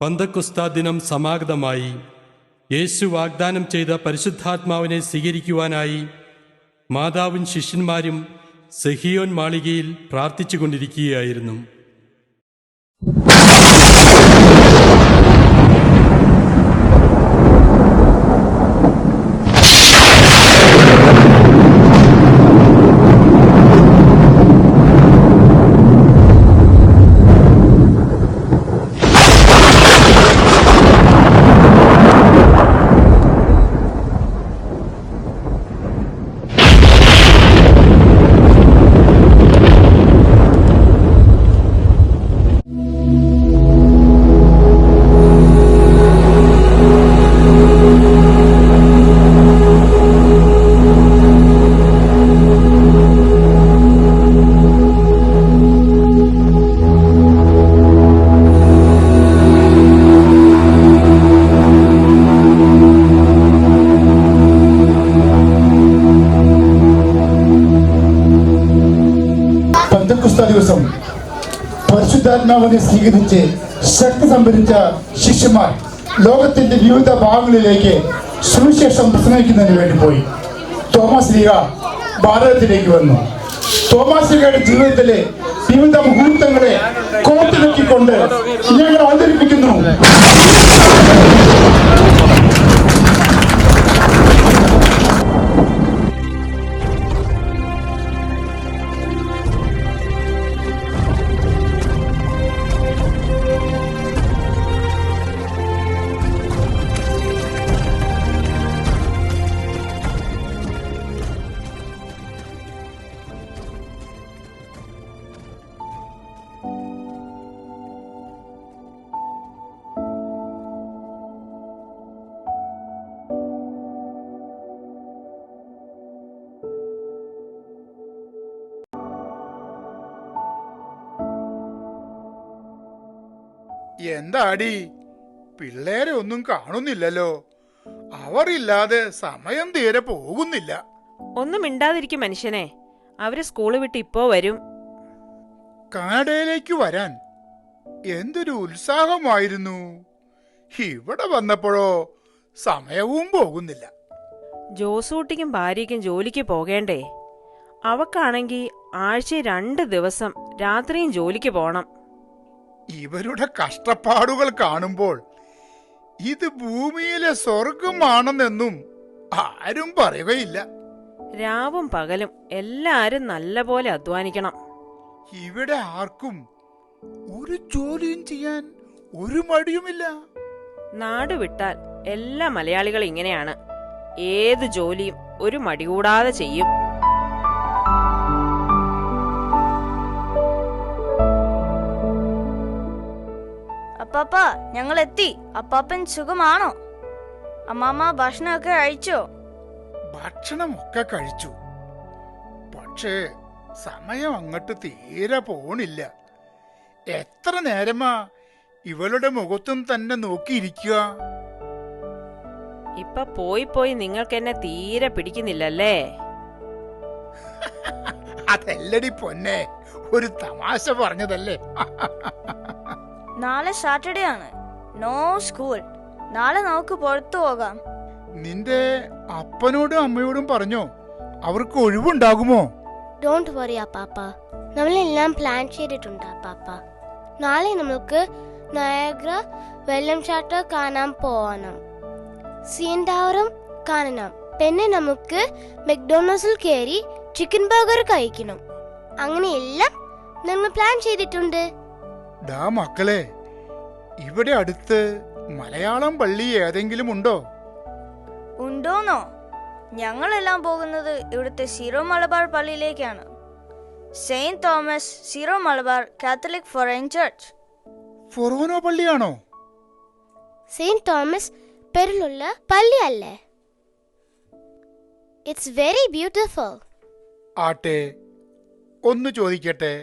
പന്തക്കുസ്താ ദിനം സമാഗതമായി. യേശു വാഗ്ദാനം ചെയ്ത പരിശുദ്ധാത്മാവിനെ സ്വീകരിക്കുവാനായി മാതാവും ശിഷ്യന്മാരും സെഹിയോൻ മാളികയിൽ പ്രാർത്ഥിച്ചുകൊണ്ടിരിക്കുകയായിരുന്നു. ദിവസം പരിശുദ്ധാത്മാവിനെ സ്വീകരിച്ച് ശക്തി സംഭരിച്ച ശിഷ്യന്മാർ ലോകത്തിന്റെ വിവിധ ഭാഗങ്ങളിലേക്ക് സുവിശേഷം പ്രസംഗിക്കുന്നതിന് വേണ്ടി പോയി. തോമസ് ലീഗ ഭാരതത്തിലേക്ക് വന്നു. തോമസ് ലീഗയുടെ ജീവിതത്തിലെ വിവിധ മുഹൂർത്തങ്ങളെ കോർത്തിണക്കിക്കൊണ്ട് ഞങ്ങൾ അവതരിപ്പിക്കുന്നു. എന്താടി, പിള്ളേരെ ഒന്നും കാണുന്നില്ലല്ലോ. അവർ ഇല്ലാതെ സമയം തീരെ പോകുന്നില്ല. ഒന്നും മിണ്ടാതിരിക്കും മനുഷ്യനെ. അവര് സ്കൂള് വിട്ട് ഇപ്പോ വരും. കാനഡയിലേക്ക് വരാൻ എന്തൊരു ഉത്സാഹമായിരുന്നു. ഇവിടെ വന്നപ്പോഴോ സമയവും പോകുന്നില്ല. ജോസൂട്ടിക്കും ഭാര്യയ്ക്കും ജോലിക്ക് പോകേണ്ടേ? അവക്കാണെങ്കി ആഴ്ച 2 ദിവസം രാത്രിയും ജോലിക്ക് പോണം. ഇവരുടെ കഷ്ടപ്പാടുകൾ കാണുമ്പോൾ ഇത് ഭൂമിയിലെ സ്വർഗമാണെന്നൊന്നും ആരും പറയുകയില്ല. രാവും പകലും എല്ലാരും നല്ല പോലെ അധ്വാനിക്കണം. ഇവിടെ ആർക്കും ഒരു ജോലിയും ചെയ്യാൻ ഒരു മടിയുമില്ല. നാട് വിട്ടാൽ എല്ലാ മലയാളികളും ഇങ്ങനെയാണ്. ഏത് ജോലിയും ഒരു മടി കൂടാതെ ചെയ്യും. അപ്പാപ്പ, ഞങ്ങൾ എത്തി. അപ്പാപ്പൻ സുഖമാണോ? അമ്മാമ്മ ഭക്ഷണമൊക്കെ കഴിച്ചോ? ഭക്ഷണമൊക്കെ കഴിച്ചു. പക്ഷേ സമയം അങ്ങോട്ട് തീരെ പോണില്ല. എത്ര നേരമാ ഇവളുടെ മുഖത്തും തന്നെ നോക്കിയിരിക്കുക. ഇപ്പൊ പോയി നിങ്ങൾക്ക് എന്നെ തീരെ പിടിക്കുന്നില്ലല്ലേ? അതല്ലടി പൊന്നെ, ഒരു തമാശ പറഞ്ഞതല്ലേ. നാളെ സാറ്റർഡേ ആണ്. No school. നാളെ നമുക്ക് പുറത്തു പോകാം. നിന്റെ അപ്പനോടും അമ്മയോടും പറഞ്ഞോ? അവർക്ക് ഒഴിവുണ്ടാകുമോ? ഡോണ്ട് വറി അപ്പാപ്പ, നമ്മളെല്ലാം പ്ലാൻ ചെയ്തിട്ടുണ്ട് അപ്പാപ്പ. നാളെ നമുക്ക് നയാഗ്ര വെള്ളച്ചാട്ടം കാണാൻ പോകണം. സീൻ ടവറും കാണണം. പിന്നെ നമുക്ക് മെക്ഡൊണാൾഡ്സിൽ കയറി ചിക്കൻ ബർഗർ കഴിക്കണം. അങ്ങനെയെല്ലാം നമ്മൾ പ്ലാൻ ചെയ്തിട്ടുണ്ട്. ഡാ മക്കളെ, ഇവിടെ അടുത്ത് മലയാളം പള്ളി ഏതെങ്കിലും ഉണ്ടോ? ഉണ്ടോന്നോ? ഞങ്ങളെല്ലാം പോകുന്നത് ഇവിടുത്തെ സീറോ മലബാർ പള്ളിയിലേക്കാണ്. Saint Thomas Syro Malabar Catholic forane church. Forane പള്ളിയാണോ? സെയിന്റ് തോമസ് പേരിലുള്ള പള്ളി അല്ലേ? It's very beautiful. ആട്ടെ, ഒന്ന് ചോദിക്കട്ടെ,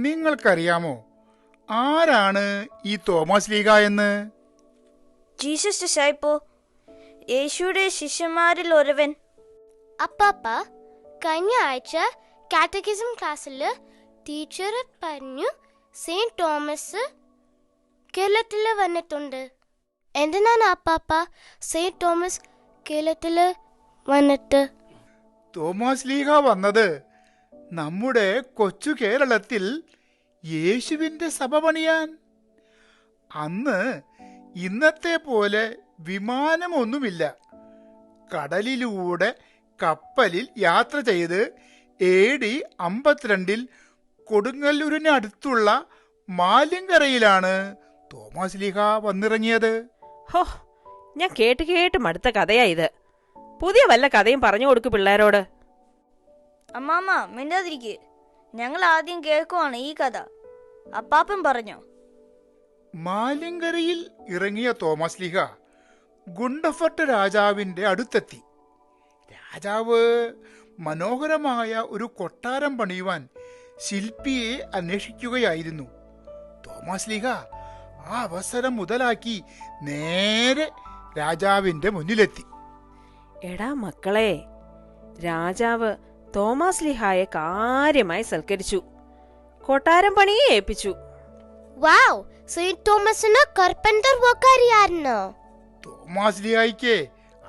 നിങ്ങൾക്കറിയാമോ ആരാണ് ഈ തോമസ് ലീഗ എന്ന്? ജീസസ് ഡിസൈപ്പിൾ, യേശുയുടെ ശിഷ്യന്മാരിൽ ഒരുവൻ. അപ്പാപ്പ, കഴിഞ്ഞ ആഴ്ച കാറ്റഗിസം ക്ലാസ്സിൽ ടീച്ചർ പറഞ്ഞു സെയിന്റ് തോമസ് കേരളത്തില് വന്നിട്ടുണ്ട്. എന്തിനാണ് അപ്പാപ്പ സെയിന്റ് തോമസ് കേരളത്തില് വന്നിട്ട്? തോമാസ് ലീഹ വന്നത് നമ്മുടെ കൊച്ചു കേരളത്തിൽ യേശുവിന്റെ സഭ പണിയാൻ. അന്ന് ഇന്നത്തെ പോലെ വിമാനമൊന്നുമില്ല. കടലിലൂടെ കപ്പലിൽ യാത്ര ചെയ്ത് AD 52 കൊടുങ്ങല്ലൂരിനടുത്തുള്ള മാലിങ്കരയിലാണ് തോമാസ് ലീഹ വന്നിറങ്ങിയത്. ഹോ, ഞാൻ കേട്ട് മടുത്ത കഥയാ ഇത്. പുതിയ വല്ല കഥയും പറഞ്ഞു കൊടുക്കു പിള്ളേരോട്. അമ്മാമ്മ മിണ്ടാതിരിക്ക്. ഞങ്ങൾ ആദ്യം കേൾക്കുവാണ് ഈ കഥ. അപ്പാപ്പൻ പറഞ്ഞോ? മാലിങ്കരയിൽ ഇറങ്ങിയ തോമസ് ലീഹ ഗുണ്ടഫട്ട് രാജാവിന്റെ അടുത്തെത്തി. രാജാവ് മനോഹരമായ ഒരു കൊട്ടാരം പണിയുവാൻ ശില്പിയെ അന്വേഷിക്കുകയായിരുന്നു. തോമസ് ലീഹ ആ അവസരം മുതലാക്കി നേരെ രാജാവിന്റെ മുന്നിലെത്തി. എടാ മക്കളെ, രാജാവ് തോമസ് ലീഹായെ കാര്യമായി സൽക്കരിച്ചു. കൊട്ടാരം പണിയെ ഏൽപ്പിച്ചു. വാവ്, സെയിന്റ് തോമസിന് കാർപ്പന്റർ വർക്കാരിയായിരുന്നോ? തോമസ് ലീഹായ്ക്ക്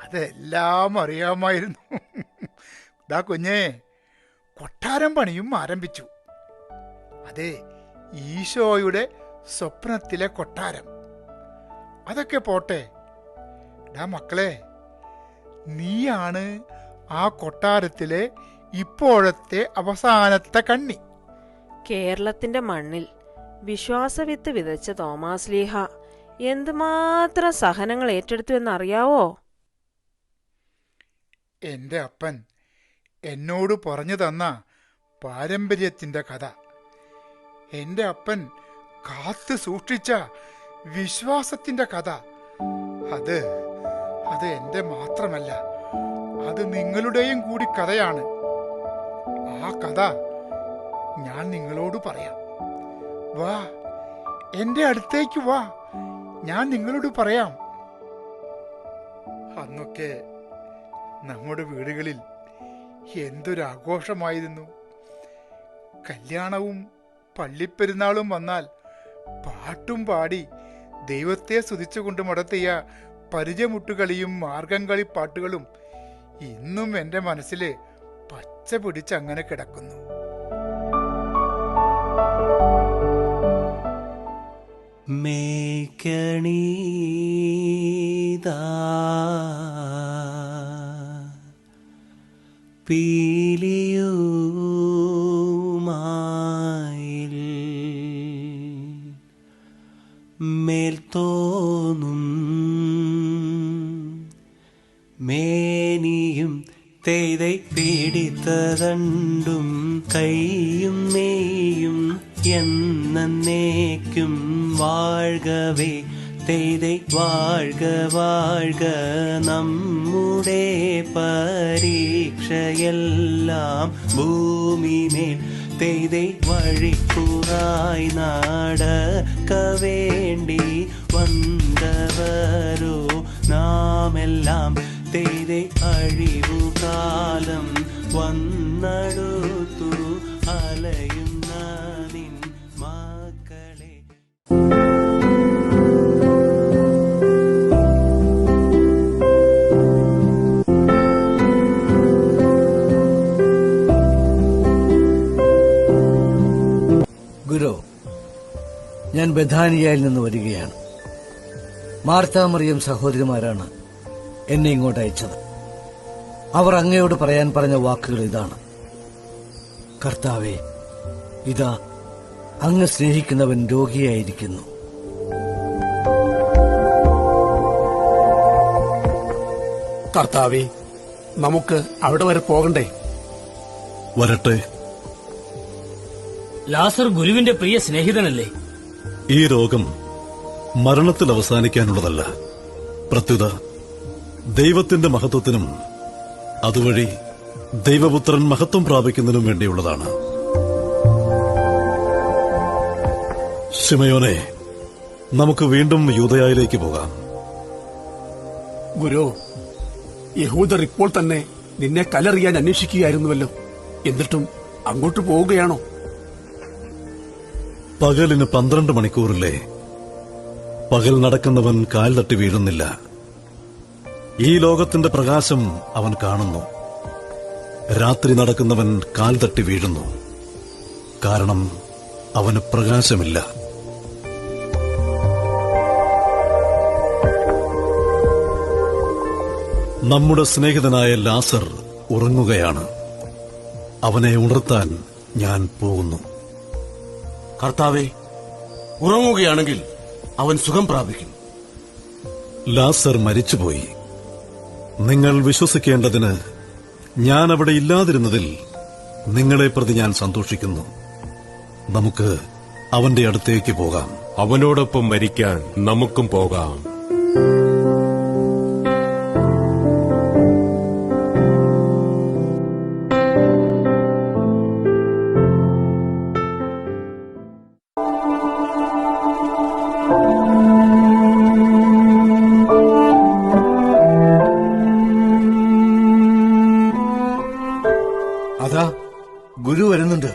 അതെല്ലാം അറിയാമായിരുന്നു. ദാ കുഞ്ഞേ, കൊട്ടാരം പണിയും ആരംഭിച്ചു. അതെ, ഈശോയുടെ സ്വപ്നത്തിലെ കൊട്ടാരം. അതൊക്കെ പോട്ടെ, ഡാ മക്കളെ, നീയാണ് ആ കൊട്ടാരത്തിലെ ഇപ്പോഴത്തെ അവസാനത്തെ കണ്ണി. കേരളത്തിന്റെ മണ്ണിൽ വിശ്വാസവിത്ത് വിതച്ച തോമസ് ലീഹ എന്തുമാത്രം സഹനങ്ങൾ ഏറ്റെടുത്തു എന്നറിയാവോ? എന്റെ അപ്പൻ എന്നോട് പറഞ്ഞു തന്ന പാരമ്പര്യത്തിന്റെ കഥ, എന്റെ അപ്പൻ കാത്തു സൂക്ഷിച്ച വിശ്വാസത്തിന്റെ കഥ, അത് എന്റെ മാത്രമല്ല, അത് നിങ്ങളുടെയും കൂടി കഥയാണ്. ആ കഥ ഞാൻ നിങ്ങളോട് പറയാം. വാ, എന്റെ അടുത്തേക്ക് വാ, ഞാൻ നിങ്ങളോട് പറയാം. അന്നൊക്കെ നമ്മുടെ വീടുകളിൽ എന്തൊരാഘോഷമായിരുന്നു. കല്യാണവും പള്ളിപ്പെരുന്നാളും വന്നാൽ പാട്ടും പാടി ദൈവത്തെ സ്തുതിച്ചുകൊണ്ട് നടത്തിയ പരിചമുട്ടുകളിയും മാർഗംകളി പാട്ടുകളും ഇന്നും എൻ്റെ മനസ്സിൽ പച്ച പിടിച്ചങ്ങനെ കിടക്കുന്നു. മേക്കണീതാ പീലിയുമായിൽ മേൽത്തോന്നും മേനിയും തേதை പിടിത്തതണ്ടും കൈയും നെയ്യും എന്നേക്കും വാഴ്കവേ തേதை വാഴ്ക വാഴ്ക നമ്മുടെ പരീക്ഷയെല്ലാം ഭൂമിമേൽ തേதை വഴിക്കുറായി നടക്ക വേണ്ടി വന്നവരോ നാമെല്ലാം തേதை അഴിവുകാലം വന്നടുത്തു അലയുന്ന നിൻ മക്കളെ. ഗുരു, ഞാൻ ബഥാനിയയിൽ നിന്ന് വരികയാണ്. മാർത്താ മറിയം സഹോദരിമാരാണ് എന്നെ ഇങ്ങോട്ട് അയച്ചത്. അവർ അങ്ങയോട് പറയാൻ പറഞ്ഞ വാക്കുകൾ ഇതാണ്: കർത്താവേ, ഇതാ അങ്ങ് സ്നേഹിക്കുന്നവൻ രോഗിയായിരിക്കുന്നു. കർത്താവേ, നമുക്ക് അവിടെ വരെ പോകണ്ടേ? വരട്ടെ. ലാസർ ഗുരുവിന്റെ പ്രിയ സ്നേഹിതനല്ലേ? ഈ രോഗം മരണത്തിൽ അവസാനിക്കാനുള്ളതല്ല, പ്രത്യുത ദൈവത്തിന്റെ മഹത്വത്തിനും അതുവഴി ദൈവപുത്രൻ മഹത്വം പ്രാപിക്കുന്നതിനും വേണ്ടിയുള്ളതാണ്. ശിമയോനെ, നമുക്ക് വീണ്ടും യൂദയായിലേക്ക് പോകാം. ഗുരു, യഹൂദർ ഇപ്പോൾ തന്നെ നിന്നെ കല്ലെറിയാൻ അന്വേഷിക്കുകയായിരുന്നുവല്ലോ. എന്നിട്ടും അങ്ങോട്ട് പോവുകയാണോ? പകലിന് 12 മണിക്കൂറില്ലേ? പകൽ നടക്കുന്നവൻ കാൽ തട്ടി വീഴുന്നില്ല. ഈ ലോകത്തിന്റെ പ്രകാശം അവൻ കാണുന്നു. രാത്രി നടക്കുന്നവൻ കാൽ തട്ടി വീഴുന്നു, കാരണം അവന് പ്രകാശമില്ല. നമ്മുടെ സ്നേഹിതനായ ലാസർ ഉറങ്ങുകയാണ്. അവനെ ഉണർത്താൻ ഞാൻ പോകുന്നു. കർത്താവേ, ഉറങ്ങുകയാണെങ്കിൽ അവൻ സുഖം പ്രാപിക്കും. ലാസർ മരിച്ചുപോയി. നിങ്ങൾ വിശ്വസിക്കേണ്ടതിന് ഞാൻ അവിടെ ഇല്ലാതിരുന്നതിൽ നിങ്ങളെ പ്രതി ഞാൻ സന്തോഷിക്കുന്നു. നമുക്ക് അവന്റെ അടുത്തേക്ക് പോകാം. അവനോടൊപ്പം മരിക്കാൻ നമുക്കും പോകാം. അതാ ഗുരു വരുന്നുണ്ട്.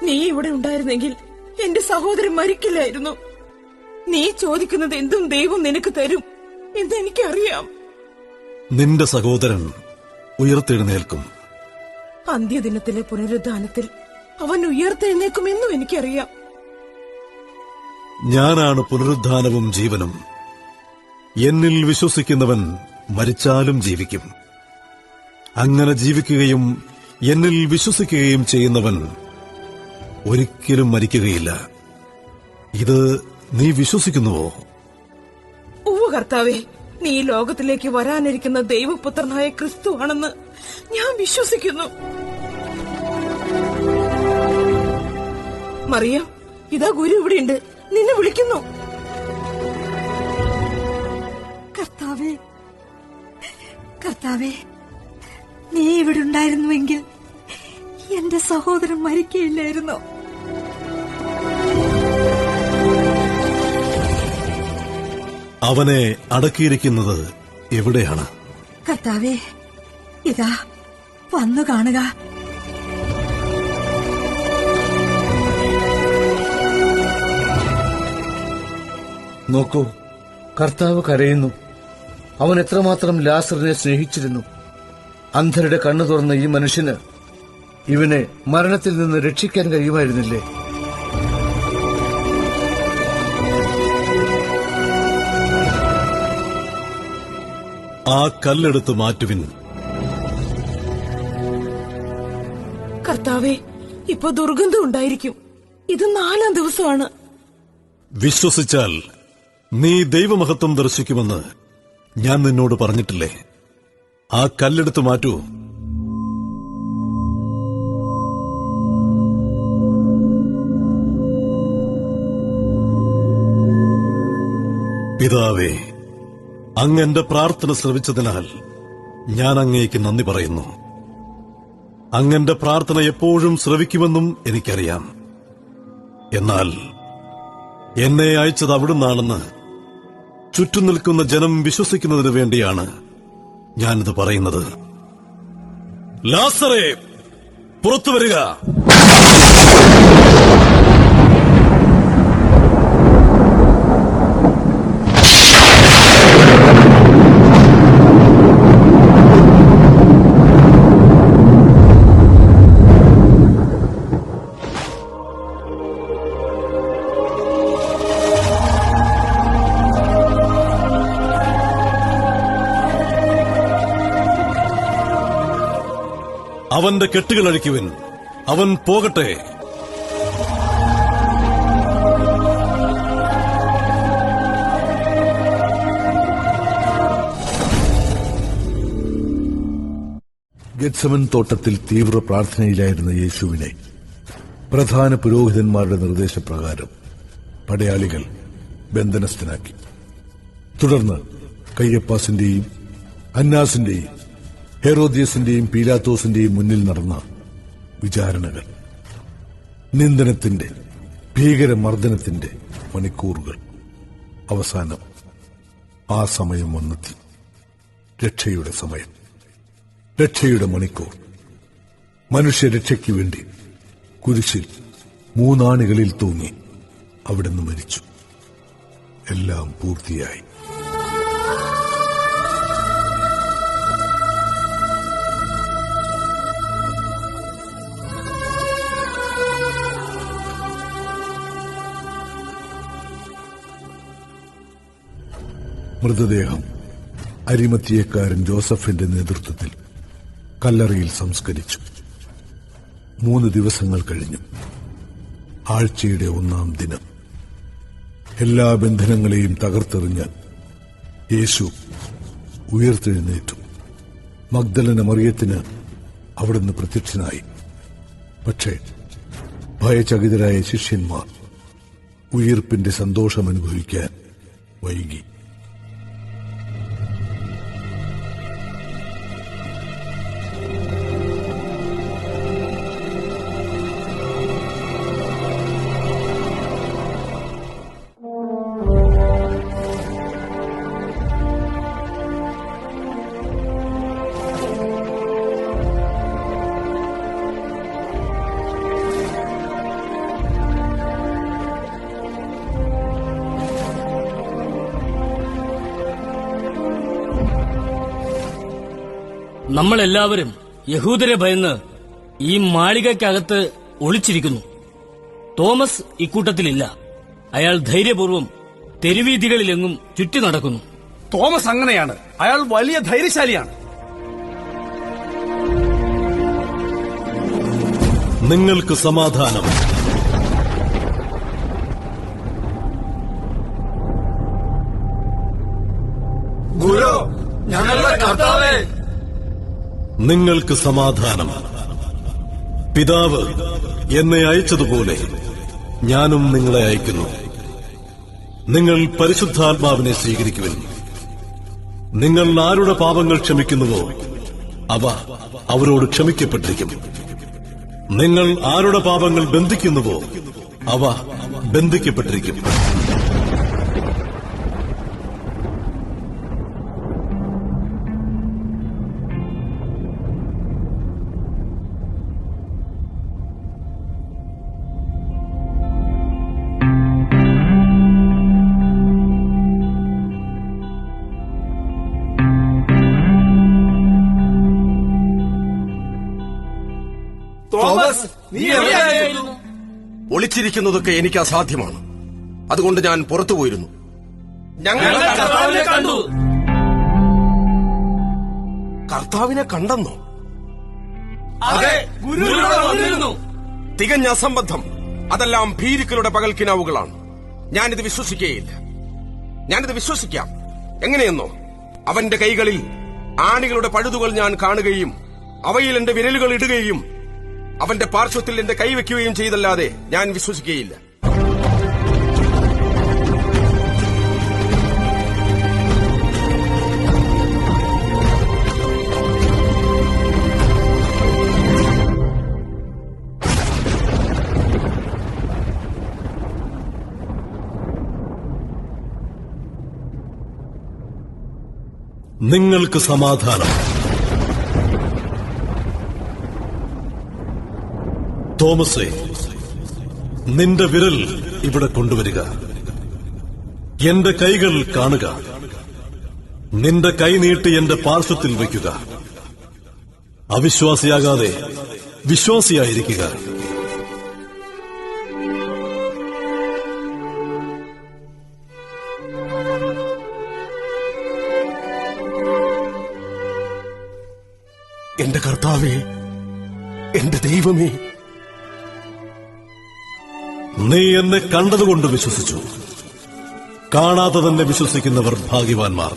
നീ ഇവിടെ ഉണ്ടായിരുന്നെങ്കിൽ എന്റെ സഹോദരൻ മരിക്കില്ലായിരുന്നു. നീ ചോദിക്കുന്നത് എന്തും ദൈവം നിനക്ക് തരും എന്ന് എനിക്കറിയാം. നിന്റെ സഹോദരൻ ഉയർത്തെഴുന്നേൽക്കും. അന്ത്യദിനത്തിലെ പുനരുദ്ധാനത്തിൽ അവൻ ഉയർത്തെഴുന്നേൽക്കുമെന്നും എനിക്കറിയാം. ഞാനാണ് പുനരുദ്ധാനവും ജീവനും. എന്നിൽ വിശ്വസിക്കുന്നവൻ മരിച്ചാലും ജീവിക്കും. അങ്ങനെ ജീവിക്കുകയും എന്നിൽ വിശ്വസിക്കുകയും ചെയ്യുന്നവൻ ഒരിക്കലും മരിക്കുകയില്ല. ഇത് നീ വിശ്വസിക്കുന്നുവോ? ഉവ്വ് കർത്താവേ, നീ ലോകത്തിലേക്ക് വരാനിരിക്കുന്ന ദൈവപുത്രനായ ക്രിസ്തു ആണെന്ന് ഞാൻ വിശ്വസിക്കുന്നു. മറിയം, ഇതാ ഗുരു ഇവിടെയുണ്ട്, നിന്നെ വിളിക്കുന്നു. കർത്താവേ, കർത്താവേ, നീ ഇവിടെ ഉണ്ടായിരുന്നുവെങ്കിൽ എന്റെ സഹോദരൻ മരിക്കയില്ലായിരുന്നു. അവനെ അടക്കിയിരിക്കുന്നത് എവിടെയാണ്? കർത്താവേ, ഇതാ വന്നു കാണുക. നോക്കൂ, കർത്താവ് കരയുന്നു. അവൻ എത്രമാത്രം ലാസറിനെ സ്നേഹിച്ചിരുന്നു. അന്ധരുടെ കണ്ണു തുറന്ന ഈ മനുഷ്യന് ഇവനെ മരണത്തിൽ നിന്ന് രക്ഷിക്കാൻ കഴിയുമായിരുന്നില്ലേ? ആ കല്ലെടുത്ത് മാറ്റുവിൻ. കർത്താവേ, ഇപ്പൊ ദുർഗന്ധം ഉണ്ടായിരിക്കും. ഇത് 4-ാം ദിവസമാണ്. വിശ്വസിച്ചാൽ നീ ദൈവമഹത്വം ദർശിക്കുമെന്ന് ഞാൻ നിന്നോട് പറഞ്ഞിട്ടില്ലേ? ആ കല്ലെടുത്ത് മാറ്റൂ. പിതാവേ, അങ്ങ് എന്റെ പ്രാർത്ഥന ശ്രവിച്ചതിനാൽ ഞാൻ അങ്ങേക്ക് നന്ദി പറയുന്നു. അങ്ങന്റെ പ്രാർത്ഥന എപ്പോഴും ശ്രവിക്കുമെന്നും എനിക്കറിയാം. എന്നാൽ എന്നെ അയച്ചത് അവിടുന്നാണെന്ന് ചുറ്റും നിൽക്കുന്ന ജനം വിശ്വസിക്കുന്നതിന് വേണ്ടിയാണ് ഞാനിത് പറയുന്നത്. ലാസറേ, പുറത്തു വരിക. അവന്റെ കെട്ടുകൾ അഴിക്കുവിൻ. അവൻ പോകട്ടെ. ഗെത്സമൻ തോട്ടത്തിൽ തീവ്ര പ്രാർത്ഥനയിലായിരുന്ന യേശുവിനെ പ്രധാന പുരോഹിതന്മാരുടെ നിർദ്ദേശപ്രകാരം പടയാളികൾ ബന്ധനസ്ഥനാക്കി. തുടർന്ന് കയ്യപ്പാസിന്റെയും അന്നാസിന്റെയും ഹെറോദ്യസിന്റെയും പീലാത്തോസിന്റെയും മുന്നിൽ നടന്ന വിചാരണകൾ, നിന്ദനത്തിന്റെ, ഭീകരമർദ്ദനത്തിന്റെ മണിക്കൂറുകൾ. അവസാനം ആ സമയം വന്നെത്തി. രക്ഷയുടെ സമയം, രക്ഷയുടെ മണിക്കൂർ. മനുഷ്യരക്ഷയ്ക്ക് വേണ്ടി കുരിശിൽ 3 ആണികളിൽ തൂങ്ങി അവിടുന്ന് മരിച്ചു. എല്ലാം പൂർത്തിയായി. മൃതദേഹം അരിമത്തിയക്കാരൻ ജോസഫിന്റെ നേതൃത്വത്തിൽ കല്ലറയിൽ സംസ്കരിച്ചു. 3 ദിവസങ്ങൾ കഴിഞ്ഞു. ആഴ്ചയുടെ 1-ാം ദിനം. എല്ലാ ബന്ധനങ്ങളെയും തകർത്തെറിഞ്ഞ് യേശു ഉയർത്തെഴുന്നേറ്റു. മഗ്ദലന മറിയത്തിന് അവിടുന്ന് പ്രത്യക്ഷനായി. പക്ഷേ ഭയചകിതരായ ശിഷ്യന്മാർ ഉയിർപ്പിന്റെ സന്തോഷം അനുഭവിക്കാൻ വൈകി. നമ്മളെല്ലാവരും യഹൂദരെ ഭയന്ന് ഈ മാളികയ്ക്കകത്ത് ഒളിച്ചിരിക്കുന്നു. തോമസ് ഇക്കൂട്ടത്തിലില്ല. അയാൾ ധൈര്യപൂർവ്വം തെരുവീഥികളിലെങ്ങും ചുറ്റി നടക്കുന്നു. തോമസ് അങ്ങനെയാണ്. അയാൾ വലിയ ധൈര്യശാലിയാണ്. നിങ്ങൾക്ക് സമാധാനം. ഗുരു, ഞങ്ങളുടെ കർത്താവേ, നിങ്ങൾക്ക് സമാധാനം. പിതാവ് എന്നെ അയച്ചതുപോലെ ഞാനും നിങ്ങളെ അയക്കുന്നു. നിങ്ങൾ പരിശുദ്ധാത്മാവിനെ സ്വീകരിക്കുവിൻ. നിങ്ങൾ ആരുടെ പാപങ്ങൾ ക്ഷമിക്കുന്നുവോ അവ അവരോട് ക്ഷമിക്കപ്പെട്ടിരിക്കും. നിങ്ങൾ ആരുടെ പാപങ്ങൾ ബന്ധിക്കുന്നുവോ അവ ബന്ധിക്കപ്പെട്ടിരിക്കും. തോമസ്, നീ എവിടെയായിരുന്നു? ഒളിച്ചിരിക്കുന്നതൊക്കെ എനിക്ക് അസാധ്യമാണ്. അതുകൊണ്ട് ഞാൻ പുറത്തു പോയിരുന്നു. ഞങ്ങൾ കർത്താവിനെ കണ്ടു. കർത്താവിനെ കണ്ടെന്നോ? അതെ, ഗുരുവിനോട് വന്നിരുന്നു. തികഞ്ഞ അസംബന്ധം. അതെല്ലാം ഭീരുക്കളുടെ പകൽക്കിനാവുകളാണ്. ഞാനിത് വിശ്വസിക്കുകയില്ല. ഞാനിത് വിശ്വസിക്കാം. എങ്ങനെയെന്നോ, അവന്റെ കൈകളിൽ ആണികളുടെ പഴുതുകൾ ഞാൻ കാണുകയും അവയിൽ എന്റെ വിരലുകൾ ഇടുകയും അവന്റെ പാർശ്വത്തിൽ എന്റെ കൈവയ്ക്കുകയും ചെയ്തല്ലാതെ ഞാൻ വിശ്വസിക്കുകയില്ല. നിങ്ങൾക്ക് സമാധാനം. തോമസേ, നിന്റെ വിരൽ ഇവിടെ കൊണ്ടുവരിക. എന്റെ കൈകൾ കാണുക. നിന്റെ കൈ നീട്ടി എന്റെ പാർശ്വത്തിൽ വയ്ക്കുക. അവിശ്വാസിയാകാതെ വിശ്വാസിയായിരിക്കുക. എന്റെ കർത്താവേ, എന്റെ ദൈവമേ, നീ എന്നെ കണ്ടതുകൊണ്ട് വിശ്വസിച്ചു. കാണാതെ തന്നെ വിശ്വസിക്കുന്നവർ ഭാഗ്യവാന്മാർ.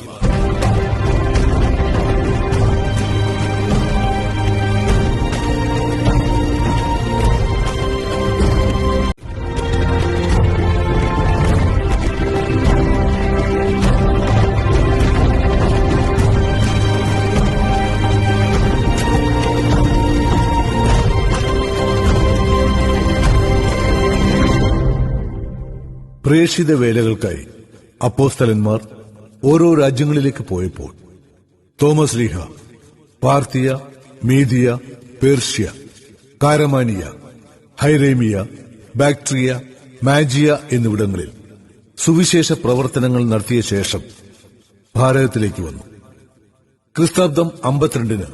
പ്രേക്ഷിത വേലകൾക്കായി അപ്പോസ്തലന്മാർ ഓരോ രാജ്യങ്ങളിലേക്ക് പോയപ്പോൾ തോമസ് ലീഹ പാർത്തിയ, മീദിയ, പേർഷ്യ കാരമാനിയ, ഹൈറേമിയ, ബാക്ട്രിയ, മാജിയ എന്നിവിടങ്ങളിൽ സുവിശേഷ പ്രവർത്തനങ്ങൾ നടത്തിയ ശേഷം ഭാരതത്തിലേക്ക് വന്നു. ക്രിസ്താബ്ദം 52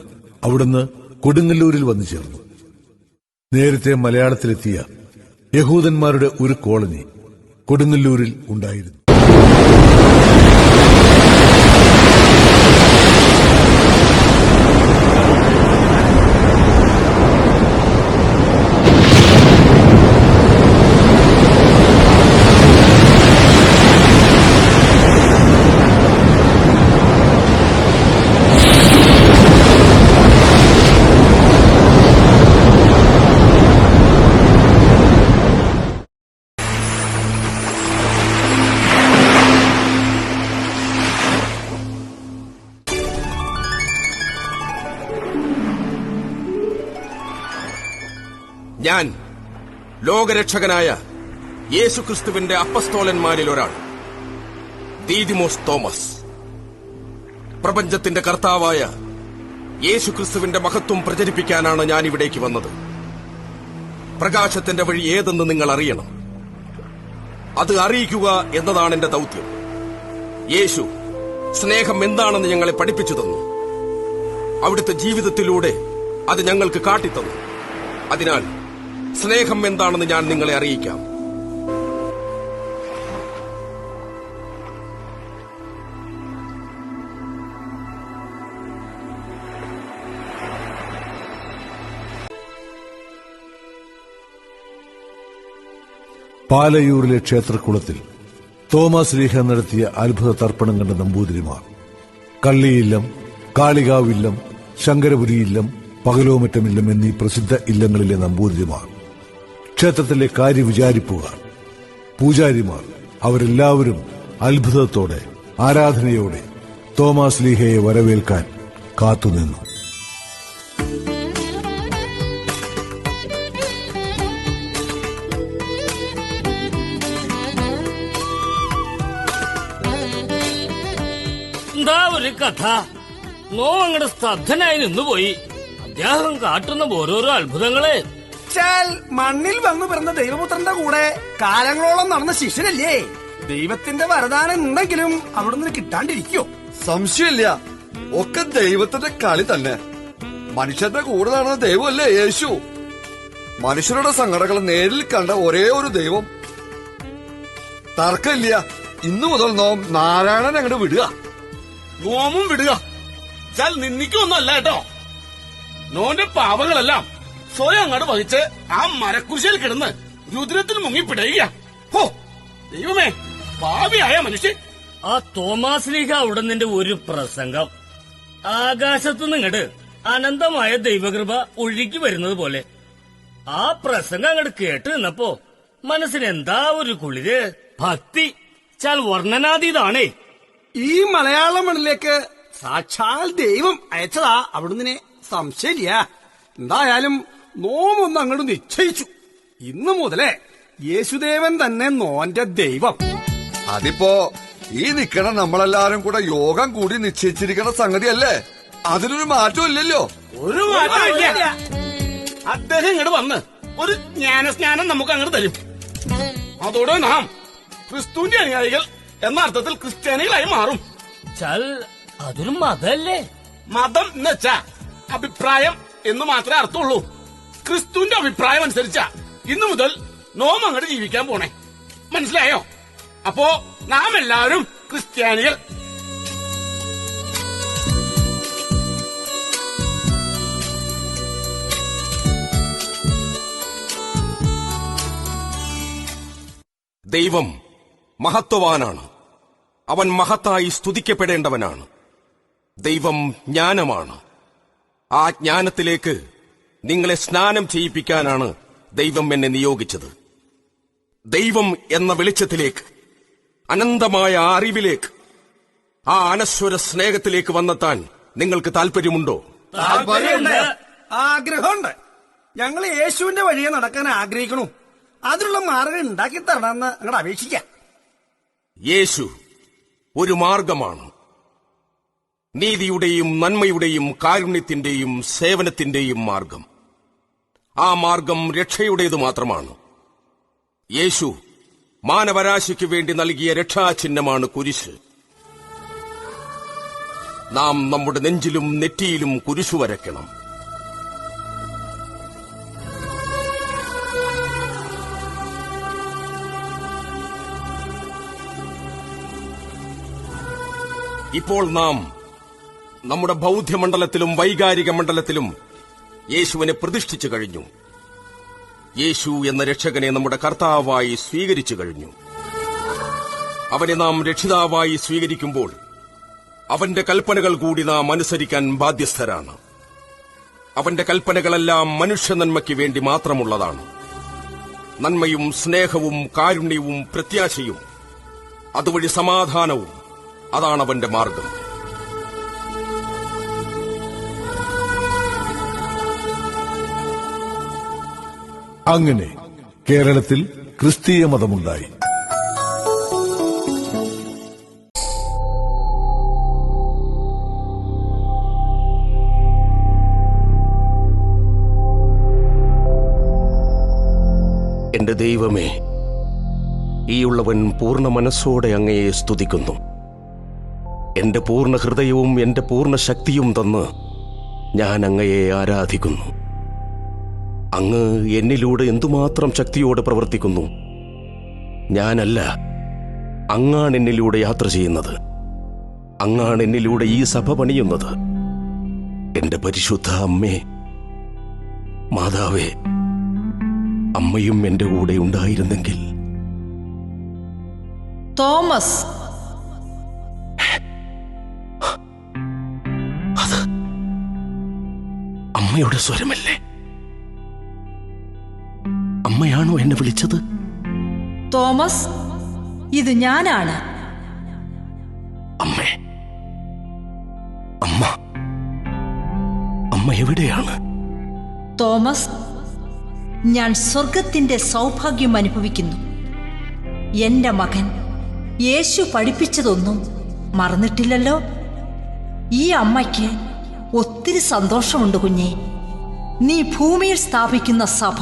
അവിടുന്ന് കൊടുങ്ങല്ലൂരിൽ വന്നു ചേർന്നു. നേരത്തെ മലയാളത്തിലെത്തിയ യഹൂദന്മാരുടെ ഒരു കോളനി കൊടുങ്ങല്ലൂരിൽ ഉണ്ടായിരുന്നു. ഞാൻ ലോകരക്ഷകനായ യേശുക്രിസ്തുവിന്റെ അപ്പസ്തോലന്മാരിൽ ഒരാൾ, ദീദിമോസ് തോമസ്. പ്രപഞ്ചത്തിന്റെ കർത്താവായ യേശുക്രിസ്തുവിന്റെ മഹത്വം പ്രചരിപ്പിക്കാനാണ് ഞാൻ ഇവിടേക്ക് വന്നത്. പ്രകാശത്തിന്റെ വഴി ഏതെന്ന് നിങ്ങൾ അറിയണം. അത് അറിയിക്കുക എന്നതാണ് എന്റെ ദൗത്യം. യേശു സ്നേഹം എന്താണെന്ന് ഞങ്ങളെ പഠിപ്പിച്ചു തന്നു. അവിടുത്തെ ജീവിതത്തിലൂടെ അത് ഞങ്ങൾക്ക് കാട്ടിത്തന്നു. അതിനാൽ സ്നേഹം എന്താണെന്ന് ഞാൻ നിങ്ങളെ അറിയിക്കാം. പാലയൂരിലെ ക്ഷേത്രക്കുളത്തിൽ തോമസ് ലീഹ നടത്തിയ അത്ഭുത തർപ്പണം കണ്ട നമ്പൂതിരിമാർ, കള്ളിയില്ലം, കാളികാവില്ലം, ശങ്കരപുരിയില്ലം, പകലോമറ്റമില്ലം എന്നീ പ്രസിദ്ധ ഇല്ലങ്ങളിലെ നമ്പൂതിരിമാർ, ക്ഷേത്രത്തിലെ കാര്യവിചാരിപ്പുകാർ, പൂജാരിമാർ, അവരെല്ലാവരും അത്ഭുതത്തോടെ ആരാധനയോടെ തോമസ് ലീഹയെ വരവേൽക്കാൻ കാത്തുനിന്നു. എന്താ ഒരു കഥ? അങ്ങടെ സ്തബ്ധനായി നിന്നുപോയി. അദ്ദേഹം കാട്ടുന്ന ഓരോരോ അത്ഭുതങ്ങളെ മണ്ണിൽ വന്നു പിറന്ന ദൈവപുത്രന്റെ കൂടെ കാലങ്ങളോളം നടന്ന ശിഷ്യനല്ലേ? ദൈവത്തിന്റെ വരദാനം ഉണ്ടെങ്കിലും അവിടുന്ന് കിട്ടാണ്ടിരിക്കോ? സംശയമില്ല, ഒക്കെ ദൈവത്തിന്റെ കളി തന്നെ. മനുഷ്യന്റെ കൂടെ നടന്ന ദൈവമല്ലേ യേശു? മനുഷ്യരുടെ സങ്കടങ്ങൾ നേരിൽ കണ്ട ഒരേ ഒരു ദൈവം. തർക്കമില്ല, ഇന്നു മുതൽ നോം നാരായണൻ അങ്ങോട്ട് വിടുക. നോമും വിടുക. ചാൽ നിന്നിക്കൊന്നല്ല കേട്ടോ. നോന്റെ പാവങ്ങളെല്ലാം സ്വയം അങ്ങോട്ട് വഹിച്ച് ആ മരക്കുരിശിൽ കിടന്ന് രുദ്രത്തിൽ മുങ്ങിപ്പിടയുക. ഹോ ദൈവമേ, പാവിയായ മനുഷ്യൻ. ആ തോമാസ് ലീഹ അവിടുന്ന് ഒരു പ്രസംഗം ആകാശത്തുനിന്ന് ഇങ്ങട് അനന്തമായ ദൈവകൃപ ഒഴുകി വരുന്നത് പോലെ ആ പ്രസംഗം അങ്ങോട്ട് കേട്ട് നിന്നപ്പോ മനസ്സിന് എന്താ ഒരു കുളിര്, ഭക്തി, ചാൽ വർണ്ണനാതീതാണേ. ഈ മലയാള മണ്ണിലേക്ക് സാക്ഷാൽ ദൈവം അയച്ചതാ അവിടുന്ന്, സംശയമില്ല. എന്തായാലും നോമൊന്ന് അങ്ങോട്ട് നിശ്ചയിച്ചു. ഇന്നു മുതലേ യേശുദേവൻ തന്നെ നോന്റെ ദൈവം. അതിപ്പോ ഈ നിക്കണ നമ്മളെല്ലാരും കൂടെ യോഗം കൂടി നിശ്ചയിച്ചിരിക്കണ സംഗതിയല്ലേ? അതിനൊരു മാറ്റം ഇല്ലല്ലോ. ഒരു മാറ്റമില്ല. അദ്ദേഹം ഇങ്ങോട്ട് വന്ന് ഒരു ജ്ഞാനസ്നാനം നമുക്ക് അങ്ങോട്ട് തരും. അതോടെ നാം ക്രിസ്തുവിന്റെ അനുയായികൾ എന്ന അർത്ഥത്തിൽ ക്രിസ്ത്യാനികളായി മാറും. അതൊരു മതല്ലേ? മതം എന്ന് വെച്ചാ അഭിപ്രായം എന്ന് മാത്രമേ അർത്ഥമുള്ളൂ. ക്രിസ്തുവിന്റെ അഭിപ്രായം അനുസരിച്ചാ ഇന്നു മുതൽ നോം അങ്ങോട്ട് ജീവിക്കാൻ പോണേ. മനസ്സിലായോ? അപ്പോ നാം എല്ലാവരും ക്രിസ്ത്യാനികൾ. ദൈവം മഹത്വവാനാണ്. അവൻ മഹത്തായി സ്തുതിക്കപ്പെടേണ്ടവനാണ്. ദൈവം ജ്ഞാനമാണ്. ആ ജ്ഞാനത്തിലേക്ക് നിങ്ങളെ സ്നാനം ചെയ്യിപ്പിക്കാനാണ് ദൈവം എന്നെ നിയോഗിച്ചത്. ദൈവം എന്ന വെളിച്ചത്തിലേക്ക്, അനന്തമായ അറിവിലേക്ക്, ആ അനശ്വര സ്നേഹത്തിലേക്ക് വന്നെത്താൻ നിങ്ങൾക്ക് താല്പര്യമുണ്ടോ? ആഗ്രഹമുണ്ട്. ഞങ്ങൾ യേശുവിന്റെ വഴിയെ നടക്കാൻ ആഗ്രഹിക്കണു. അതിനുള്ള മാർഗം ഉണ്ടാക്കി തരണമെന്ന് അങ്ങോട്ട് അപേക്ഷിക്കാം. യേശു ഒരു മാർഗമാണ്. നീതിയുടെയും നന്മയുടെയും കാരുണ്യത്തിന്റെയും സേവനത്തിന്റെയും മാർഗം. ആ മാർഗം രക്ഷയുടേതു മാത്രമാണ്. യേശു മാനവരാശിക്ക് വേണ്ടി നൽകിയ രക്ഷാചിഹ്നമാണ് കുരിശ്. നാം നമ്മുടെ നെഞ്ചിലും നെറ്റിയിലും കുരിശു വരയ്ക്കണം. ഇപ്പോൾ നാം നമ്മുടെ ബൗദ്ധ്യമണ്ഡലത്തിലും വൈകാരിക മണ്ഡലത്തിലും യേശുവിനെ പ്രതിഷ്ഠിച്ചു കഴിഞ്ഞു. യേശു എന്ന രക്ഷകനെ നമ്മുടെ കർത്താവായി സ്വീകരിച്ചു കഴിഞ്ഞു. അവനെ നാം രക്ഷിതാവായി സ്വീകരിക്കുമ്പോൾ അവന്റെ കൽപ്പനകൾ കൂടി നാം അനുസരിക്കാൻ ബാധ്യസ്ഥരാണ്. അവന്റെ കൽപ്പനകളെല്ലാം മനുഷ്യനന്മയ്ക്ക് വേണ്ടി മാത്രമുള്ളതാണ്. നന്മയും സ്നേഹവും കാരുണ്യവും പ്രത്യാശയും അതുവഴി സമാധാനവും, അതാണ് അവന്റെ മാർഗം. അങ്ങനെ കേരളത്തിൽ ക്രിസ്തീയ മതമുണ്ടായി. എന്റെ ദൈവമേ, ഈയുള്ളവൻ പൂർണ്ണ മനസ്സോടെ അങ്ങയെ സ്തുതിക്കുന്നു. എന്റെ പൂർണ്ണ ഹൃദയവും എന്റെ പൂർണ്ണ ശക്തിയും തന്ന് ഞാൻ അങ്ങയെ ആരാധിക്കുന്നു. അങ്ങ് എന്നിലൂടെ എന്തുമാത്രം ശക്തിയോടെ പ്രവർത്തിക്കുന്നു. ഞാനല്ല, അങ്ങാണ് എന്നിലൂടെ യാത്ര ചെയ്യുന്നത്. അങ്ങാണ് എന്നിലൂടെ ഈ സഭ പണിയുന്നത്. എന്റെ പരിശുദ്ധ അമ്മേ, മാതാവേ, അമ്മയും എന്റെ കൂടെ ഉണ്ടായിരുന്നെങ്കിൽ. തോമസ്, അത് അമ്മയുടെ സ്വരമല്ലേ? അമ്മയാണോ എന്നെ വിളിച്ചത്? തോമസ്, ഇത് ഞാനാണ്. അമ്മേ, അമ്മ, അമ്മ എവിടെയാണ്? തോമസ്, ഞാൻ സ്വർഗത്തിന്റെ സൗഭാഗ്യം അനുഭവിക്കുന്നു. എന്റെ മകൻ യേശു പഠിപ്പിച്ചതൊന്നും മറന്നിട്ടില്ലല്ലോ. ഈ അമ്മയ്ക്ക് ഒത്തിരി സന്തോഷമുണ്ട് കുഞ്ഞെ. നീ ഭൂമിയിൽ സ്ഥാപിക്കുന്ന സഭ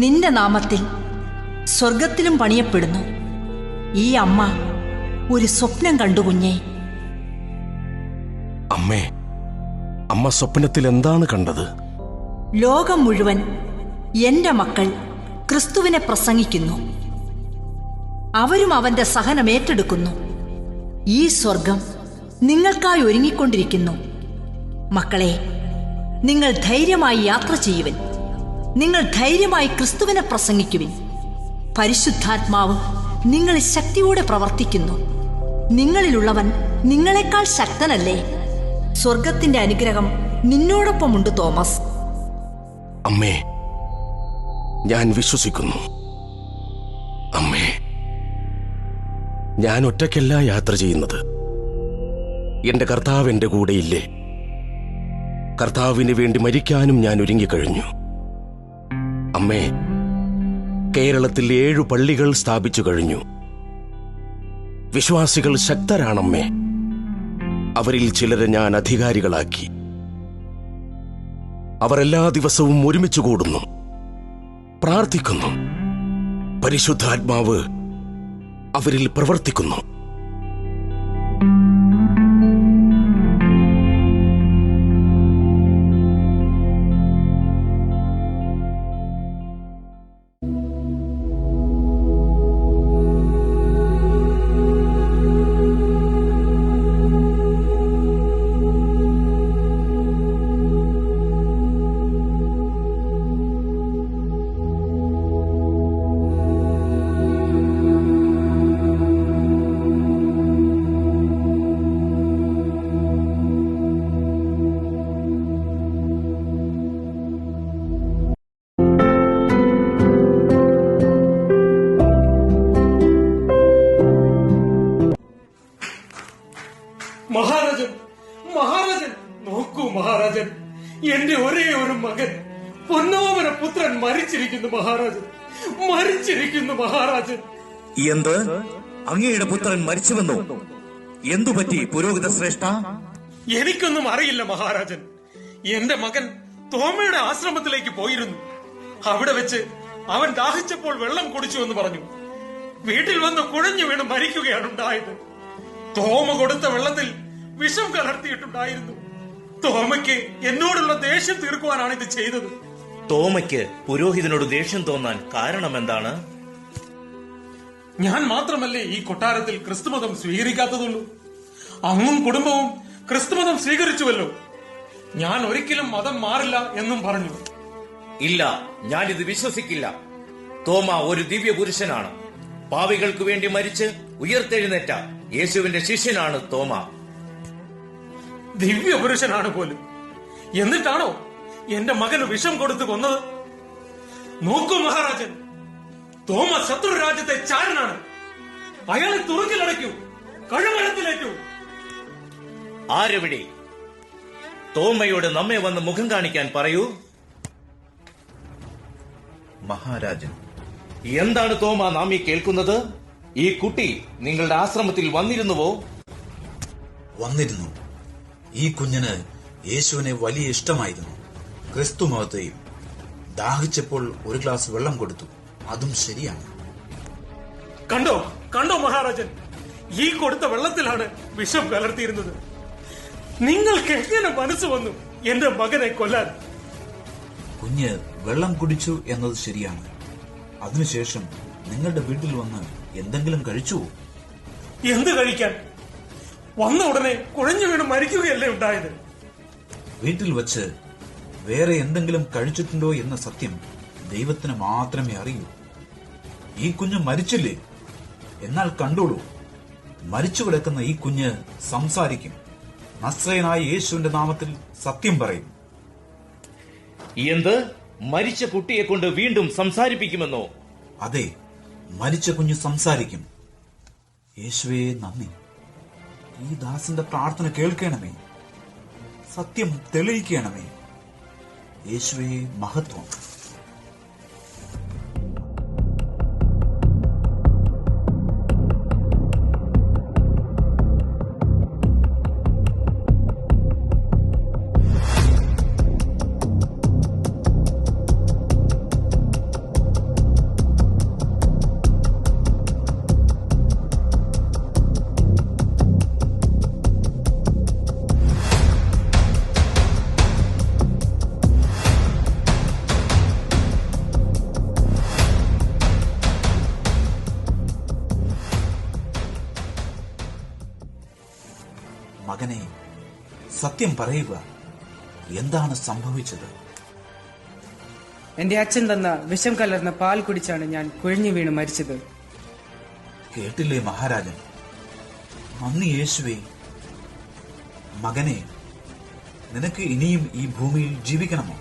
നിന്റെ നാമത്തിൽ സ്വർഗത്തിലും പണിയപ്പെടുന്നു. ഈ അമ്മ ഒരു സ്വപ്നം കണ്ടു കുഞ്ഞെ. അമ്മേ, അമ്മ സ്വപ്നത്തിൽ എന്താണ് കണ്ടത്? ലോകം മുഴുവൻ എന്റെ മക്കൾ ക്രിസ്തുവിനെ പ്രസംഗിക്കുന്നു. അവരും അവന്റെ സഹനം ഏറ്റെടുക്കുന്നു. ഈ സ്വർഗം നിങ്ങൾക്കായി ഒരുങ്ങിക്കൊണ്ടിരിക്കുന്നു. മക്കളെ, നിങ്ങൾ ധൈര്യമായി യാത്ര ചെയ്യുവിൻ. നിങ്ങൾ ധൈര്യമായി ക്രിസ്തുവിനെ പ്രസംഗിക്കുവിൻ. പരിശുദ്ധാത്മാവ് നിങ്ങളിൽ ശക്തിയോടെ പ്രവർത്തിക്കുന്നു. നിങ്ങളിലുള്ളവൻ നിങ്ങളെക്കാൾ ശക്തനല്ലേ? സ്വർഗത്തിന്റെ അനുഗ്രഹം നിന്നോടൊപ്പമുണ്ട് തോമസ്. അമ്മേ, ഞാൻ വിശ്വസിക്കുന്നു. അമ്മേ, ഞാൻ ഒറ്റയ്ക്കല്ല യാത്ര ചെയ്യുന്നത്. എന്റെ കർത്താവ് എന്റെ കൂടെയില്ലേ? കർത്താവിന് വേണ്ടി മരിക്കാനും ഞാൻ ഒരുങ്ങിക്കഴിഞ്ഞു. അമ്മേ, കേരളത്തിൽ 7 പള്ളികൾ സ്ഥാപിച്ചു കഴിഞ്ഞു. വിശ്വാസികൾ ശക്തരാണമ്മേ. അവരിൽ ചിലരെ ഞാൻ അധികാരികളാക്കി. അവർ എല്ലാ ദിവസവും ഒരുമിച്ച് കൂടുന്നു, പ്രാർത്ഥിക്കുന്നു. പരിശുദ്ധാത്മാവ് അവരിൽ പ്രവർത്തിക്കുന്നു. മഹാരാജൻ, മഹാരാജൻ, നോക്കൂ മഹാരാജൻ, എന്റെ ഒരേ ഒരു മകൻ പൊന്നോമന പുത്രൻ മരിച്ചിരിക്കുന്നു മഹാരാജൻ, മരിച്ചിരിക്കുന്നു മഹാരാജൻ. എന്ത്? അങ്ങയുടെ പുത്രൻ മരിച്ചുവെന്നോ? എന്തുപറ്റി പുരോഹിത ശ്രേഷ്ഠ? എനിക്കൊന്നും അറിയില്ല മഹാരാജൻ. എന്റെ മകൻ തോമയുടെ ആശ്രമത്തിലേക്ക് പോയിരുന്നു. അവിടെ വെച്ച് അവൻ ദാഹിച്ചപ്പോൾ വെള്ളം കുടിച്ചു എന്ന് പറഞ്ഞു. വീട്ടിൽ വന്ന് കുഴഞ്ഞു വീണ് മരിക്കുകയാണ് ഉണ്ടായത്. തോമ കൊടുത്ത വെള്ളത്തിൽ വിഷം കലർത്തിയിട്ടുണ്ടായിരുന്നു. തോമയ്ക്ക് എന്നോടുള്ള ദേഷ്യം തീർക്കുവാനാണ് ഇത് ചെയ്തത്. തോമയ്ക്ക് പുരോഹിതനോട് ദേഷ്യം തോന്നാൻ കാരണം എന്താണ്? ഞാൻ മാത്രമല്ലേ ഈ കൊട്ടാരത്തിൽ ക്രിസ്തുമതം സ്വീകരിക്കാത്തതുള്ളൂ. അങ്ങും കുടുംബവും ക്രിസ്തുമതം സ്വീകരിച്ചുവല്ലോ. ഞാൻ ഒരിക്കലും മതം മാറില്ല എന്നും പറഞ്ഞു. ഇല്ല, ഞാനിത് വിശ്വസിക്കില്ല. തോമ ഒരു ദിവ്യ പുരുഷനാണ്. പാവികൾക്ക് വേണ്ടി മരിച്ച് ഉയർത്തെഴുന്നേറ്റ യേശുവിന്റെ ശിഷ്യനാണ് തോമ. ദിവ്യ പുരുഷനാണ് പോലും. എന്നിട്ടാണോ എന്റെ മകന് വിഷം കൊടുത്തു കൊന്നത്? നോക്കൂ മഹാരാജൻ, തോമ ശത്രു രാജ്യത്തെ ചാരനാണ്. അയാളെ തുറക്കിലടയ്ക്കൂ, കഴുമരത്തിലേക്കൂ. ആരെവിടെ? തോമയോട് നമ്മെ വന്ന് മുഖം കാണിക്കാൻ പറയൂ. മഹാരാജൻ, എന്താണ് തോമ നാം ഈ കേൾക്കുന്നത്? ഈ കുട്ടി നിങ്ങളുടെ ആശ്രമത്തിൽ വന്നിരുന്നുവോ? വന്നിരുന്നു. ഈ കുഞ്ഞിന് യേശുവിനെ വലിയ ഇഷ്ടമായിരുന്നു. ക്രിസ്തു മതത്തെയും. ദാഹിച്ചപ്പോൾ ഒരു ഗ്ലാസ് വെള്ളം കൊടുത്തു. അതും ശരിയാണ്. കണ്ടോ കണ്ടോ മഹാരാജൻ, ഈ കൊടുത്ത വെള്ളത്തിലാണ് വിഷം കലർത്തിയിരുന്നത്. നിങ്ങൾക്ക് എങ്ങനെ മനസ്സ് വന്നു എന്റെ മകനെ കൊല്ലാൻ? കുഞ്ഞ് വെള്ളം കുടിച്ചു എന്നത് ശരിയാണ്. അതിനുശേഷം നിങ്ങളുടെ വീട്ടിൽ വന്ന് എന്തെങ്കിലും കഴിച്ചുവോ? എന്ത് കഴിക്കാൻ? വന്ന ഉടനെ കുഴഞ്ഞു വീണ് മരിക്കുകയല്ലേ ഉണ്ടായത്. വീട്ടിൽ വച്ച് വേറെ എന്തെങ്കിലും കഴിച്ചിട്ടുണ്ടോ എന്ന സത്യം ദൈവത്തിന് മാത്രമേ അറിയൂ. ഈ കുഞ്ഞ് മരിച്ചില്ലേ? എന്നാൽ കണ്ടോളൂ, മരിച്ചു കിടക്കുന്ന ഈ കുഞ്ഞ് സംസാരിക്കും. നസ്രയനായ യേശുവിന്റെ നാമത്തിൽ സത്യം പറയും. എന്ത്? മരിച്ച കുട്ടിയെ കൊണ്ട് വീണ്ടും സംസാരിപ്പിക്കുമെന്നോ? അതെ, മരിച്ച കുഞ്ഞ് സംസാരിക്കും. യേശുവേ നന്ദി. ഈ ദാസന്റെ പ്രാർത്ഥന കേൾക്കണമേ. സത്യം തെളിയിക്കണമേ. യേശുവേ മഹത്വം. മകനെ, സത്യം പറയുക. എന്താണ് സംഭവിച്ചത്? എന്റെ അച്ഛൻ തന്ന വിഷം കലർന്ന പാൽ കുടിച്ചാണ് ഞാൻ കുഴഞ്ഞു വീണ് മരിച്ചത്. കേട്ടില്ലേ മഹാരാജൻ? നന്ദി യേശുവേ. മകനെ, നിനക്ക് ഇനിയും ഈ ഭൂമിയിൽ ജീവിക്കണമോ?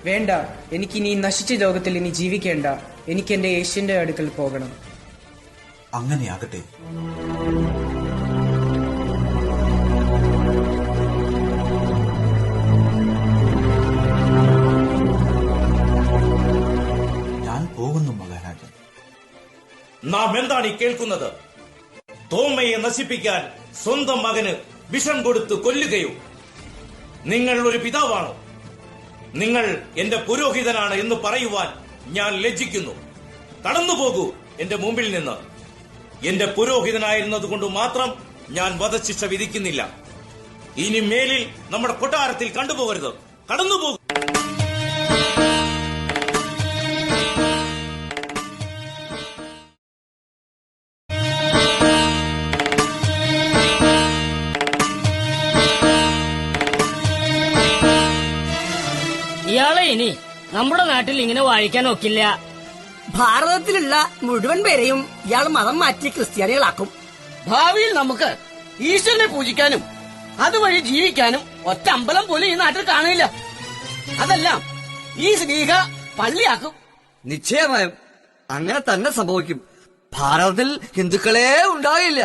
വേണ്ട, എനിക്കിനി നശിച്ച ലോകത്തിൽ ഇനി ജീവിക്കേണ്ട. എനിക്ക് എന്റെ യേശുവിന്റെ അടുക്കൽ പോകണം. അങ്ങനെയാകട്ടെ. പോകുന്നു മഹാരാജൻ. നാം എന്താണ് ഈ കേൾക്കുന്നത്? തോമയെ നശിപ്പിക്കാൻ സ്വന്തം മകന് വിഷം കൊടുത്ത് കൊല്ലുകയോ? നിങ്ങൾ ഒരു പിതാവാണോ? നിങ്ങൾ എന്റെ പുരോഹിതനാണ് എന്ന് പറയുവാൻ ഞാൻ ലജ്ജിക്കുന്നു. കടന്നുപോകൂ എന്റെ മുമ്പിൽ നിന്ന്. എന്റെ പുരോഹിതനായിരുന്നത് കൊണ്ട് മാത്രം ഞാൻ വധശിക്ഷ വിധിക്കുന്നില്ല. ഇനി മേലിൽ നമ്മുടെ കൊട്ടാരത്തിൽ കണ്ടുപോകരുത്. കടന്നുപോകൂ. ഇയാളെ ഇനി നമ്മുടെ നാട്ടിൽ ഇങ്ങനെ വാഴിക്കാൻ ഒക്കില്ല. ഭാരതത്തിലുള്ള മുഴുവൻ പേരെയും ഇയാൾ മതം മാറ്റി ക്രിസ്ത്യാനികളാക്കും. ഭാവിയിൽ നമുക്ക് ഈശ്വരനെ പൂജിക്കാനും അതുവഴി ജീവിക്കാനും ഒറ്റ അമ്പലം പോലും ഈ നാട്ടിൽ കാണില്ല. അതെല്ലാം ഈ സ്നേഹ പള്ളിയാക്കും. നിശ്ചയമായും അങ്ങനെ തന്നെ സംഭവിക്കും. ഭാരതത്തിൽ ഹിന്ദുക്കളെ ഉണ്ടാകില്ല.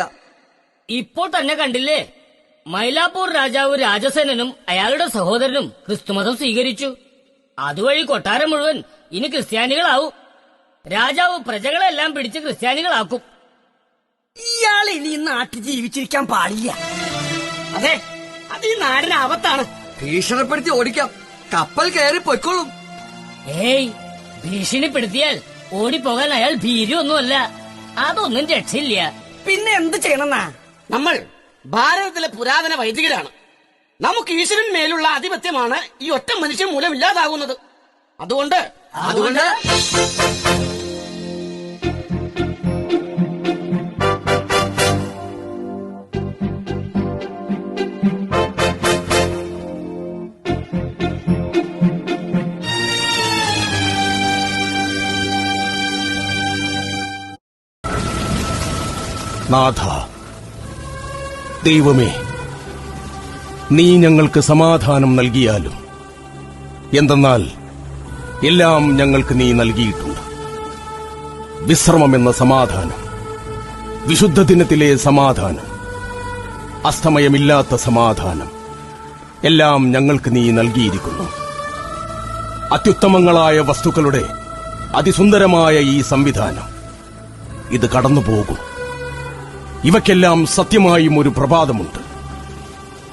ഇപ്പോൾ തന്നെ കണ്ടില്ലേ, മൈലാപ്പൂർ രാജാവ് രാജസേനനും അയാളുടെ സഹോദരനും ക്രിസ്തുമതം സ്വീകരിച്ചു. അതുവഴി കൊട്ടാരം മുഴുവൻ ഇനി ക്രിസ്ത്യാനികളാവും. രാജാവ് പ്രജകളെല്ലാം പിടിച്ച് ക്രിസ്ത്യാനികളാക്കും. ഇയാൾ ഇനി ഈ നാട്ടിൽ ജീവിച്ചിരിക്കാൻ പാടില്ല. അതെ, അത് ഈ നാടിന് ആപത്താണ്. ഭീഷണിപ്പെടുത്തി ഓടിക്കാം. കപ്പൽ കയറി പൊയ്ക്കോളും. ഏയ്, ഭീഷണിപ്പെടുത്തിയാൽ ഓടിപ്പോകാൻ അയാൾ ഭീരുവൊന്നുമല്ല. അതൊന്നും രക്ഷയില്ല. പിന്നെ എന്ത് ചെയ്യണമെന്നാ? നമ്മൾ ഭാരതത്തിലെ പുരാതന വൈദികരാണ്. നമുക്ക് ഈശ്വരൻ മേലുള്ള ആധിപത്യമാണ് ഈ ഒറ്റ മനുഷ്യൻ മൂലം ഇല്ലാതാകുന്നത്. അതുകൊണ്ട് നാഥ, ദൈവമേ, നീ ഞങ്ങൾക്ക് സമാധാനം നൽകിയാലും എന്തെന്നാൽ എല്ലാം ഞങ്ങൾക്ക് നീ നൽകിയിട്ടുണ്ട്. വിശ്രമമെന്ന സമാധാനം, വിശുദ്ധ ദിനത്തിലെ സമാധാനം, അസ്തമയമില്ലാത്ത സമാധാനം എല്ലാം ഞങ്ങൾക്ക് നീ നൽകിയിരിക്കുന്നു. അത്യുത്തമങ്ങളായ വസ്തുക്കളുടെ അതിസുന്ദരമായ ഈ സംവിധാനം ഇത് കടന്നുപോകും. ഇവയ്ക്കെല്ലാം സത്യമായും ഒരു പ്രഭാതമുണ്ട്,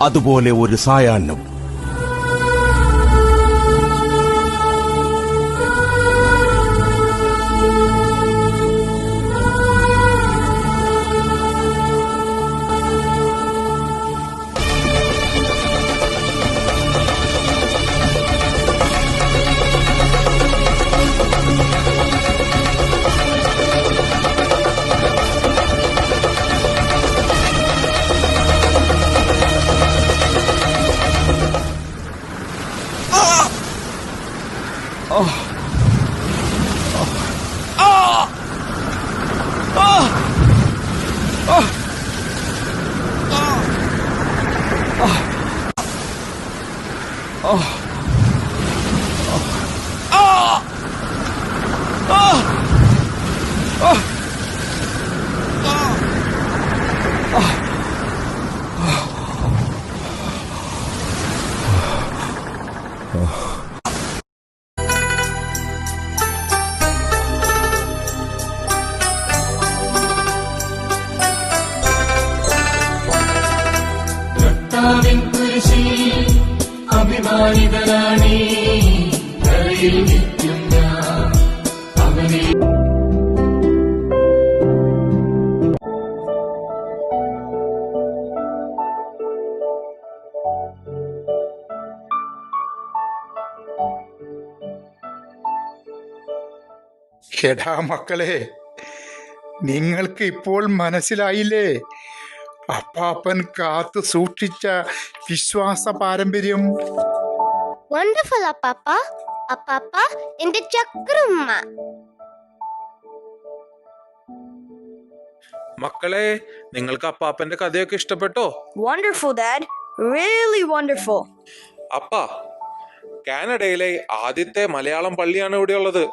അതുപോലെ ഒരു സായാഹ്നവും. അഭിമാനിതരാണീ കരയിൽ നിൽക്കും ഞാൻ അവനെ. എടാ മക്കളെ, നിങ്ങൾക്ക് ഇപ്പോൾ മനസ്സിലായില്ലേ അപ്പാപ്പൻ കാത്തു സൂക്ഷിച്ച വിശ്വാസ പാരമ്പര്യം? വണ്ടർഫുൾ അപ്പാപ്പ. അപ്പാപ്പ എന്റെ ചക്രമ്മ. മക്കളെ, നിങ്ങൾക്ക് അപ്പാപ്പന്റെ കഥയൊക്കെ ഇഷ്ടപ്പെട്ടോ? Wonderful, Dad. Really wonderful. അപ്പ, കാനഡയിലെ ആദ്യത്തെ മലയാളം പള്ളിയാണ് ഇവിടെയുള്ളത്.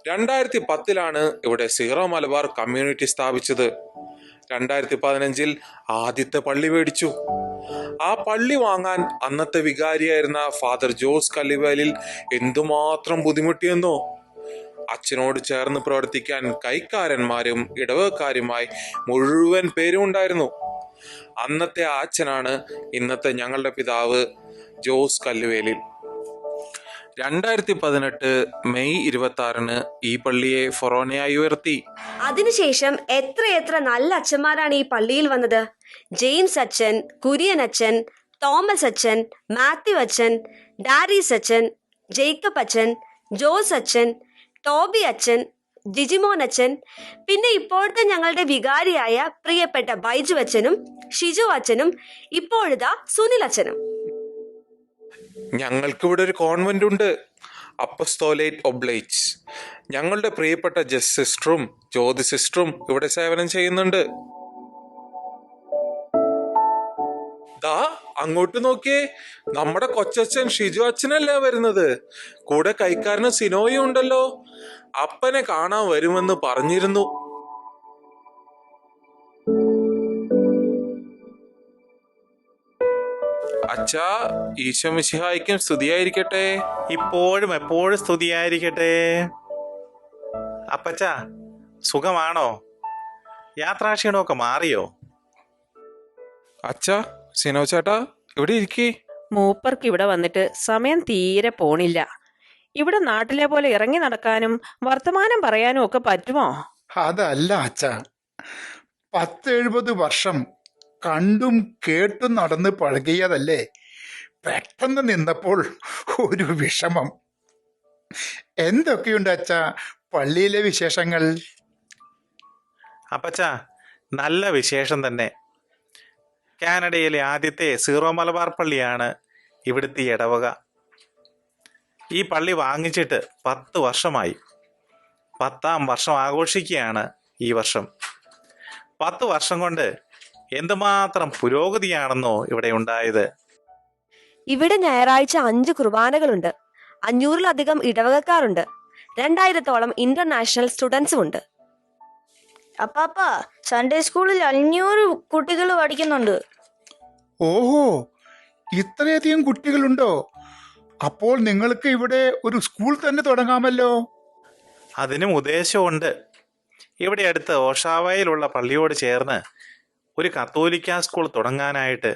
2010 ഇവിടെ സീറോ മലബാർ കമ്മ്യൂണിറ്റി സ്ഥാപിച്ചത്. 2015 ആദ്യത്തെ പള്ളി മേടിച്ചു. ആ പള്ളി വാങ്ങാൻ അന്നത്തെ വികാരിയായിരുന്ന ഫാദർ ജോസ് കല്ലിവേലിൽ എന്തുമാത്രം ബുദ്ധിമുട്ടിയെന്നോ. അച്ഛനോട് ചേർന്ന് പ്രവർത്തിക്കാൻ കൈക്കാരന്മാരും ഇടവക്കാരുമായി മുഴുവൻ പേരും ഉണ്ടായിരുന്നു. അന്നത്തെ ആ അച്ഛനാണ് ഇന്നത്തെ ഞങ്ങളുടെ പിതാവ് ജോസ് കല്ലുവേലിൽ. 2018 മെയ് 26 ഈ പള്ളിയെ ഫൊറോനയായി ഉയർത്തി. അതിനുശേഷം എത്രയെത്ര നല്ല അച്ഛന്മാരാണ് ഈ പള്ളിയിൽ വന്നത്. ജെയിംസ് അച്ഛൻ, കുര്യൻ അച്ഛൻ, തോമസ് അച്ഛൻ, മാത്യു അച്ഛൻ, ഡാരീസ് അച്ഛൻ, ജേക്കബ് അച്ഛൻ, ജോസ് അച്ഛൻ, ടോബി അച്ഛൻ, ജിജിമോൻ അച്ഛൻ, പിന്നെ ഇപ്പോഴത്തെ ഞങ്ങളുടെ വികാരിയായ പ്രിയപ്പെട്ട ബൈജു അച്ഛനും ഷിജു അച്ഛനും ഇപ്പോഴത്തെ സുനിൽ അച്ഛനും. ഞങ്ങൾക്കിവിടെ ഒരു കോൺവെന്റ് ഉണ്ട്, അപ്പസ്തോലേറ്റ് ഒബ്ലേറ്റ്സ്. ഞങ്ങളുടെ പ്രിയപ്പെട്ട ജസ് സിസ്റ്ററും ജ്യോതി സിസ്റ്ററും ഇവിടെ സേവനം ചെയ്യുന്നുണ്ട്. ദാ അങ്ങോട്ട് നോക്കിയേ, നമ്മുടെ കൊച്ചച്ഛൻ ഷിജു അച്ഛനല്ലേ വരുന്നത്. കൂടെ കൈക്കാരന് സിനോയും ഉണ്ടല്ലോ. അപ്പനെ കാണാൻ വരുമെന്ന് പറഞ്ഞിരുന്നു. അച്ഛാ, ഈശോ മിശിഹായ്ക്കും സ്തുതിയായിരിക്കട്ടെ. ഇപ്പോഴും എപ്പോഴും സ്തുതിയായിരിക്കട്ടെ. അപ്പച്ചാ, സുഖമാണോ? യാത്രാക്ഷീണമൊക്കെ മാറിയോ? അച്ഛാ, സിനോ ചേട്ടാ ഇവിടെ ഇരിക്കേ. മൂപ്പർക്ക് ഇവിടെ വന്നിട്ട് സമയം തീരെ പോണില്ല. ഇവിടെ നാട്ടിലെ പോലെ ഇറങ്ങി നടക്കാനും വർത്തമാനം പറയാനും ഒക്കെ പറ്റുമോ? അതല്ല അച്ഛ, 70 വർഷം കണ്ടും കേട്ടും നടന്ന് പഴകിയതല്ലേ. പെട്ടെന്ന് നിന്നപ്പോൾ ഒരു വിഷമം. എന്തൊക്കെയുണ്ട് അച്ഛ പള്ളിയിലെ വിശേഷങ്ങൾ? അപ്പച്ച, നല്ല വിശേഷം തന്നെ. കാനഡയിലെ ആദ്യത്തെ സീറോ മലബാർ പള്ളിയാണ് ഇവിടുത്തെ ഇടവക. ഈ പള്ളി വാങ്ങിച്ചിട്ട് 10 വർഷമായി. 10ാം വർഷം ആഘോഷിക്കുകയാണ് ഈ വർഷം. 10 വർഷം കൊണ്ട് എന്തുമാത്രം പുരോഗതിയാണെന്നോ ഇവിടെ ഉണ്ടായത്. ഇവിടെ ഞായറാഴ്ച 5 കുർബാനകളുണ്ട്. 500-ലധികം ഇടവകക്കാരുണ്ട്. 2000-ഓളം ഇന്റർനാഷണൽ സ്റ്റുഡൻസും ഉണ്ട്. അപ്പാപ്പ, സൺഡേ സ്കൂളിൽ 500 കുട്ടികൾ പഠിക്കുന്നുണ്ട്. ഓഹോ, ഇത്രയധികം കുട്ടികളുണ്ടോ? അപ്പോൾ നിങ്ങൾക്ക് ഇവിടെ ഒരു സ്കൂൾ തന്നെ തുടങ്ങാമല്ലോ. അതിനും ഉദ്ദേശമുണ്ട്. ഇവിടെ അടുത്ത് ഓഷാവയിലുള്ള പള്ളിയോട് ചേർന്ന് ഒരു കത്തോലിക്ക സ്കൂൾ തുടങ്ങാനായിട്ട്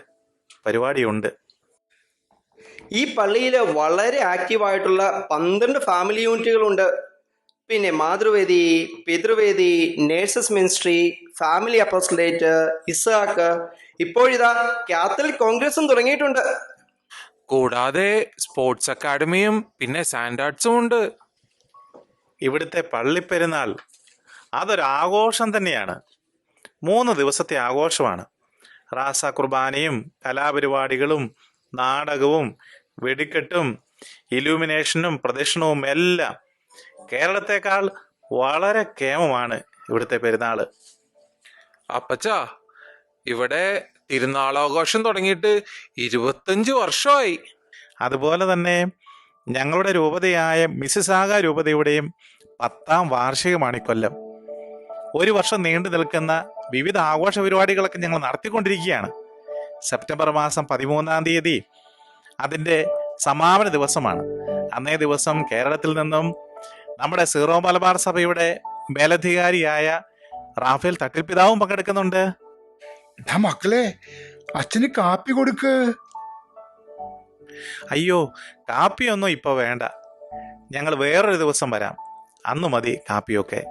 പരിപാടിയുണ്ട്. ഈ പള്ളിയിൽ വളരെ ആക്റ്റീവായിട്ടുള്ള 12 ഫാമിലി യൂണിറ്റുകളുണ്ട്. പിന്നെ Mathruvedi, Pithruvedi, nurses ministry, family apostolate, ഇസാക്ക്, ഇപ്പോഴിതാ കാത്തലിക് കോൺഗ്രസും തുടങ്ങിയിട്ടുണ്ട്. കൂടാതെ സ്പോർട്സ് അക്കാഡമിയും പിന്നെ സാൻഡാർട്സും ഉണ്ട്. ഇവിടുത്തെ പള്ളിപ്പെരുന്നാൾ അതൊരാഘോഷം തന്നെയാണ്. 3 ദിവസത്തെ ആഘോഷമാണ്. റാസ കുർബാനയും കലാപരിപാടികളും നാടകവും വെടിക്കെട്ടും ഇലൂമിനേഷനും പ്രദക്ഷിണവും എല്ലാം. കേരളത്തെക്കാൾ വളരെ കേമമാണ് ഇവിടുത്തെ പെരുന്നാള്. അപ്പച്ച, ഇവിടെ തിരുനാളാഘോഷം തുടങ്ങിയിട്ട് 25 വർഷമായി. അതുപോലെ തന്നെ ഞങ്ങളുടെ രൂപതയായ മിസിസാഗ രൂപതയുടെയും 10ാം വാർഷികമാണ് ഇക്കൊല്ലം. 1 വർഷം നീണ്ടു നിൽക്കുന്ന വിവിധ ആഘോഷ പരിപാടികളൊക്കെ ഞങ്ങൾ നടത്തിക്കൊണ്ടിരിക്കുകയാണ്. സെപ്റ്റംബർ മാസം 13-ാം തീയതി അതിൻ്റെ സമാപന ദിവസമാണ്. അന്നേ ദിവസം കേരളത്തിൽ നിന്നും നമ്മുടെ സീറോ മലബാർ സഭയുടെ മേലധികാരിയായ റാഫേൽ തട്ടിൽ പിതാവും പങ്കെടുക്കുന്നുണ്ട്. മക്കളെ, അച്ഛന് കാപ്പി കൊടുക്ക്. അയ്യോ, കാപ്പിയൊന്നും ഇപ്പൊ വേണ്ട. ഞങ്ങൾ വേറൊരു ദിവസം വരാം. അന്നു മതി കാപ്പിയൊക്കെ.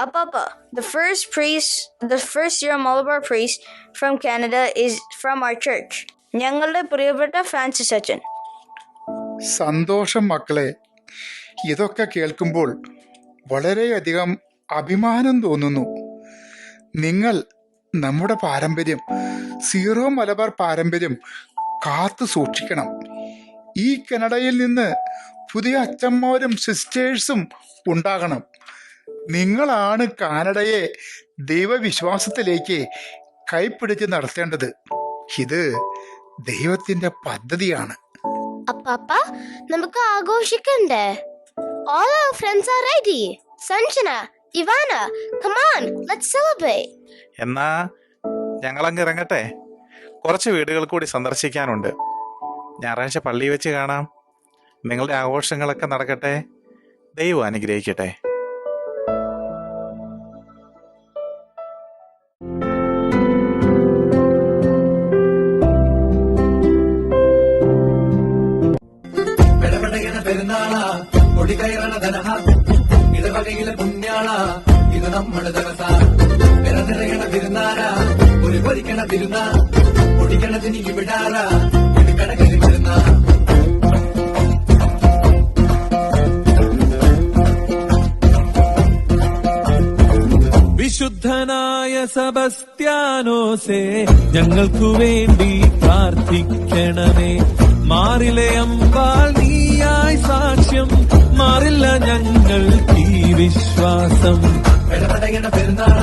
Apapa, the first year Malabar priest from Canada is from our church. ഞങ്ങളുടെ പ്രിയപ്പെട്ട ഫ്രാൻസിസ് അച്ഛൻ. സന്തോഷം മക്കളെ. ഇതൊക്കെ കേൾക്കുമ്പോൾ വളരെയധികം അഭിമാനം തോന്നുന്നു. നിങ്ങൾ നമ്മുടെ പാരമ്പര്യം, സീറോ മലബാർ പാരമ്പര്യം കാത്തു സൂക്ഷിക്കണം. ഈ കാനഡയിൽ നിന്ന് പുതിയ അച്ഛന്മാരും സിസ്റ്റേഴ്സും ഉണ്ടാകണം. നിങ്ങളാണ് കാനഡയെ ദൈവവിശ്വാസത്തിലേക്ക് കൈപ്പിടിച്ച് നടത്തേണ്ടത്. ഇത് ദൈവത്തിന്റെ പദ്ധതിയാണ്. അപ്പാപ്പ, നമുക്ക് ആഘോഷിക്കണ്ടേ? All our friends are ready. Sanjana, Ivana, come on, let's celebrate. എന്നാ ഞങ്ങളങ്ങ് ഇറങ്ങട്ടെ. കുറച്ച് വീടുകൾ കൂടി സന്ദർശിക്കാനുണ്ട്. ഞായറാഴ്ച പള്ളി വെച്ച് കാണാം. നിങ്ങളുടെ ആഘോഷങ്ങളൊക്കെ നടക്കട്ടെ. ദൈവം അനുഗ്രഹിക്കട്ടെ. പെരുന്നാള ഒടികയറണ ധനഹ ഇടവകയിലെ പുണ്യാള ഇത് നമ്മുടെ ദിവസ നിറനിറയണ തിരുനാള ഒരു പൊരിക്കണ തിരുന്ന ഒടിക്കണതിന് ഇവിടാറ ഇത് കടകരി വരുന്ന വിശുദ്ധനായ സെബസ്ത്യാനോസേ, ഞങ്ങൾക്കു വേണ്ടി പ്രാർത്ഥിക്കണമേ. മാറിലെ അമ്പാൽ നീയായി സാക്ഷ്യം, മാറില്ല ഞങ്ങൾക്ക് ഈ വിശ്വാസം. ഇടപെടയണ പെരുന്നാള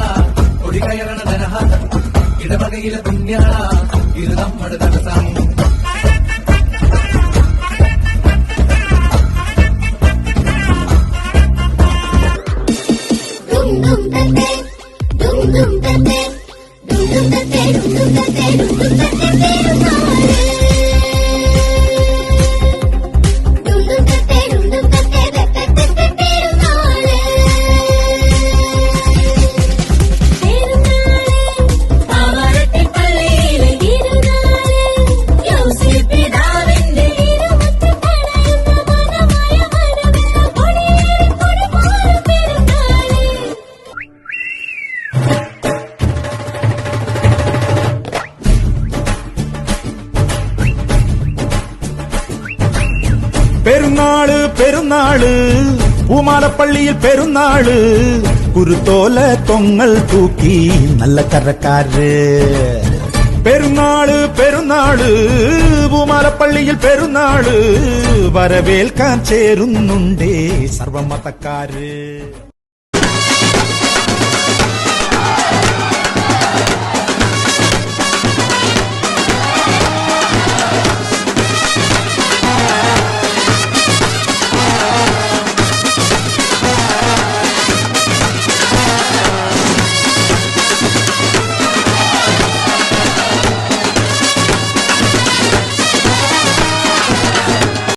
ഒടികയറണ ധനഹ ഇടവകയിലെ പുണ്യാള ഇത് നമ്മുടെ ദിവസം. പള്ളിയിലെ പെരുന്നാള് പൂമാലപ്പള്ളിയിൽ പെരുന്നാള് കുരുത്തോല തൊങ്ങൽ തൂക്കി നല്ല കരക്കാര് പെരുന്നാള് പെരുന്നാള് പൂമാലപ്പള്ളിയിൽ പെരുന്നാള് വരവേൽക്കാൻ ചേരുന്നുണ്ടേ സർവമതക്കാര്